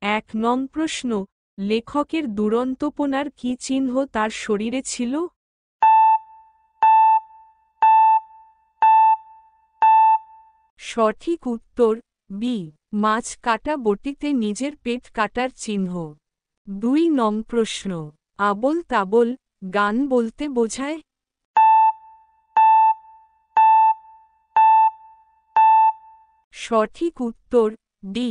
1 নং প্রশ্ন, লেখকের দুরন্তপনার কী চিহ্ন তার শরীরে ছিল? সঠিক উত্তর বি, মাছ কাটা বটিতে নিজের পেট কাটার চিহ্ন। 2 নং প্রশ্ন, আবোল তাবোল গান বলতে বোঝায়? সঠিক উত্তর ডি,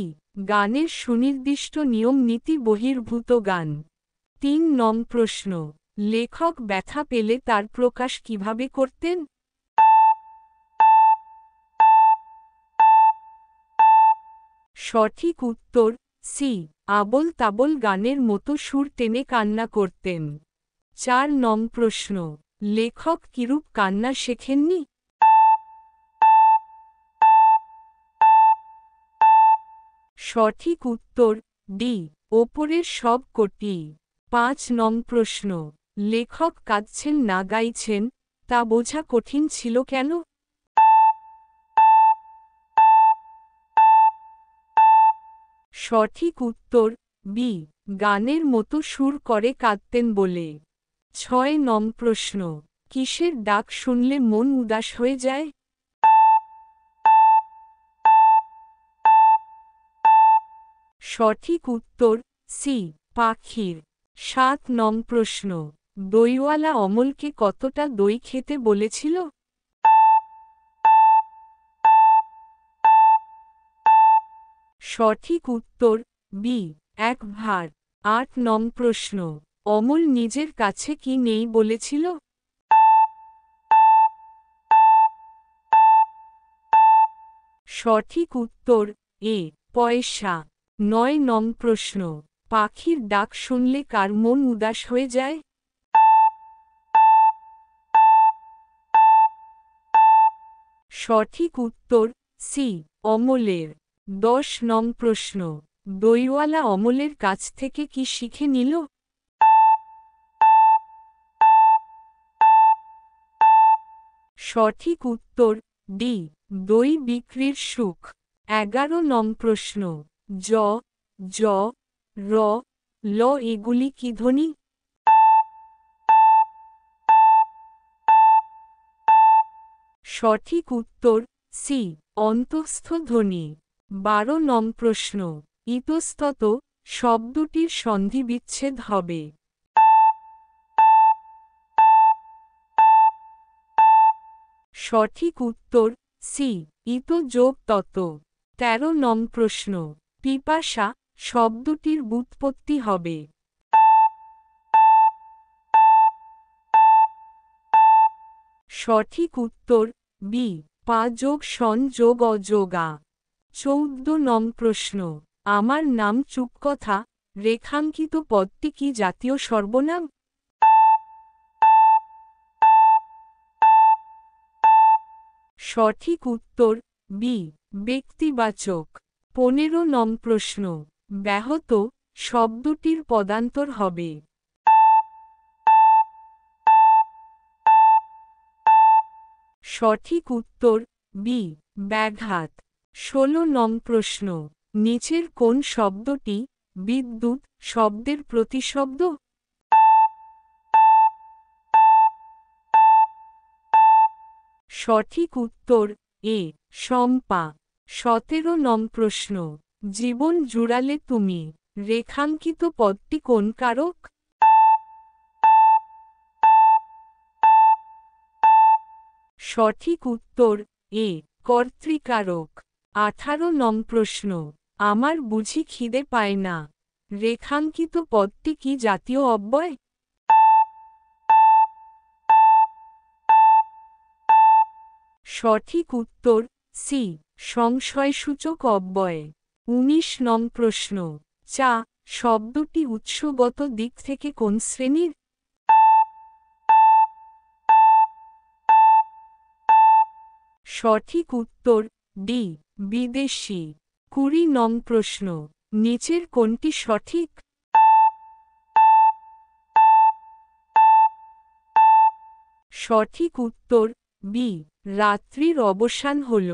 গানের সুনির্দিষ্ট নিয়ম নীতি বহির্ভূত গান। 3 নং প্রশ্ন, লেখক ব্যথা পেলে তার প্রকাশ কিভাবে করতেন? সঠিক উত্তর সি, আবোল তাবোল গানের মতো সুর টেনে কান্না করতেন। 4 নং প্রশ্ন, লেখক কিরূপ কান্না শেখেননি? সঠিক উত্তর ডি, ওপরের সব কটি। 5 নং প্রশ্ন, লেখক কাঁদছেন না গাইছেন, তা বোঝা কঠিন ছিল কেন? সঠিক উত্তর বি, গানের মতো সুর করে কাঁদতেন বলে। 6 নং প্রশ্ন, কিসের ডাক শুনলে মন উদাস হয়ে যায়? সঠিক উত্তর সি, পাখির। 7 নং প্রশ্ন, দইওয়ালা অমলকে কতটা দই খেতে বলেছিল? সঠিক উত্তর বি, 1 ভাঁড়। 8 নং প্রশ্ন, অমল নিজের কাছে কি নেই বলেছিল? সঠিক উত্তর এ, পয়সা। 9 নং প্রশ্ন, পাখির ডাক শুনলে কার মন উদাস হয়ে যায়? সঠিক উত্তর সি, অমলের। 10 নং প্রশ্ন, দইওয়ালা অমলের কাছ থেকে কি শিখে নিল? সঠিক উত্তর ডি, দই বিক্রির সুখ। 11 নং প্রশ্ন, জ, জ, র, ল এগুলি কি ধ্বনি? সঠিক উত্তর সি, অন্তঃস্থ ধ্বনি। 12 নং প্রশ্ন, ইতস্তত শব্দটির সন্ধি বিচ্ছেদ হবে? সঠিক উত্তর সি, ইত যোগ তত। 13 নং প্রশ্ন, পিপাসা শব্দটির ব্যুৎপত্তি হবে? সঠিক উত্তর বি, পা যোগ সন যোগ অযোগা। 14 নং প্রশ্ন, আমার নাম চুপকথা রেখাঙ্কিত পদটি কি জাতীয় সর্বনাম? সঠিক উত্তর বি, ব্যক্তিবাচক। 15 নং প্রশ্ন, ব্যাহত শব্দটির পদান্তর হবে? সঠিক উত্তর বি, ব্যাঘাত। 16 নং প্রশ্ন, নিচের কোন শব্দটি বিদ্যুৎ শব্দের প্রতিশব্দ? সঠিক উত্তর এ, শম্পা। 17 নং প্রশ্ন, জীবন জুড়ালে তুমি রেখাঙ্কিত পদটি কোন কারক? সঠিক উত্তর এ, কর্তৃকারক। 18 নং প্রশ্ন, আমার বুঝি খিদে পায় না রেখাঙ্কিত পদটি কি জাতীয় অব্যয়? সঠিক উত্তর সি, সংশয়সূচক অব্যয়। 19 নং প্রশ্ন, চা শব্দটি উৎসগত দিক থেকে কোন শ্রেণীর? সঠিক উত্তর ডি, বিদেশি। 20 নং প্রশ্ন, নিচের কোনটি সঠিক? সঠিক উত্তর বি, রাত্রির অবসান হল।